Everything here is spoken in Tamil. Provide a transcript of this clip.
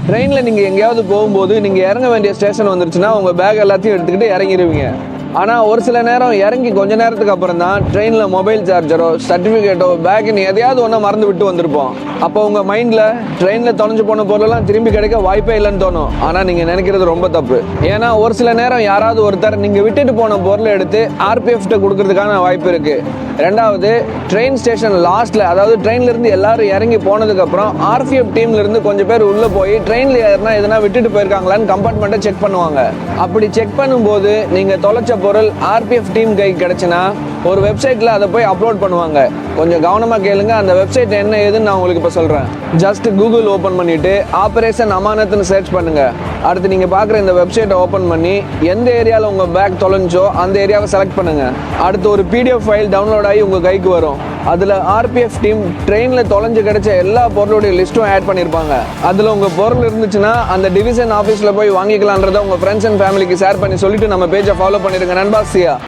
ட்ரெயினில் நீங்கள் எங்கேயாவது போகும்போது நீங்கள் இறங்க வேண்டிய ஸ்டேஷன் வந்துருச்சுன்னா உங்கள் பேக் எல்லாத்தையும் எடுத்துக்கிட்டு இறங்கிடுவீங்க. ஆனால் ஒரு சில நேரம் இறங்கி கொஞ்ச நேரத்துக்கு அப்புறம் தான் ட்ரெயினில் மொபைல் சார்ஜரோ சர்டிஃபிகேட்டோ பேக்குன்னு எதையாவது ஒன்றா மறந்து விட்டு வந்திருப்போம். அப்போ உங்கள் மைண்டில் ட்ரெயினில் தொலைஞ்சு போன பொருளெல்லாம் திரும்பி கிடைக்க வாய்ப்பே இல்லைன்னு தோணும். ஆனால் நீங்கள் நினைக்கிறது ரொம்ப தப்பு. ஏன்னா ஒரு சில நேரம் யாராவது ஒருத்தர் நீங்கள் விட்டுட்டு போன பொருளை எடுத்து ஆர்பிஎஃப்ட்ட கொடுக்கறதுக்கான வாய்ப்பு இருக்குது. ரெண்டாவது, ட்ரெயின் ஸ்டேஷன் லாஸ்ட்டில், அதாவது ட்ரெயின்லேருந்து எல்லாரும் இறங்கி போனதுக்கப்புறம் ஆர்பிஎஃப் டீம்லேருந்து கொஞ்சம் பேர் உள்ளே போய் ட்ரெயினில் யாருன்னா எதனா விட்டுட்டு போயிருக்காங்களான்னு கம்பார்ட்மெண்ட்டை செக் பண்ணுவாங்க. அப்படி செக் பண்ணும்போது நீங்கள் தொலைச்ச பொருள் ஆர்பிஎஃப் டீம் கைக்கு கிடைச்சுன்னா ஒரு வெப்சைட்டில் அதை போய் அப்லோட் பண்ணுவாங்க. கொஞ்சம் கவனமாக கேளுங்க. அந்த வெப்சைட் என்ன ஏதுன்னு நான் உங்களுக்கு இப்போ சொல்கிறேன். ஜஸ்ட் கூகுள் ஓப்பன் பண்ணிவிட்டு ஆபரேஷன் அமானத்னு சர்ச் பண்ணுங்கள். அடுத்து நீங்கள் பார்க்குற இந்த வெப்சைட்டை ஓப்பன் பண்ணி எந்த ஏரியாவில் உங்கள் பேக் தொலைஞ்சோ அந்த ஏரியாவை செலக்ட் பண்ணுங்கள். அடுத்து ஒரு பிடிஎஃப் ஃபைல் டவுன்லோட் ஆகி உங்கள் கைக்கு வரும். அதில் ஆர்பிஎஃப் டீம் ட்ரெயினில் தொலைஞ்சு கிடைச்ச எல்லா பொருளுடைய லிஸ்ட்டும் ஆட் பண்ணியிருப்பாங்க. அதில் உங்கள் பொருள் இருந்துச்சுன்னா அந்த டிவிஷன் ஆஃபீஸில் போய் வாங்கிக்கலான்றதை உங்கள் ஃப்ரெண்ட்ஸ் அண்ட் ஃபேமிலிக்கு ஷேர் பண்ணி சொல்லிட்டு நம்ம பேஜை ஃபாலோ பண்ணிடுங்க. நண்பா, சியா.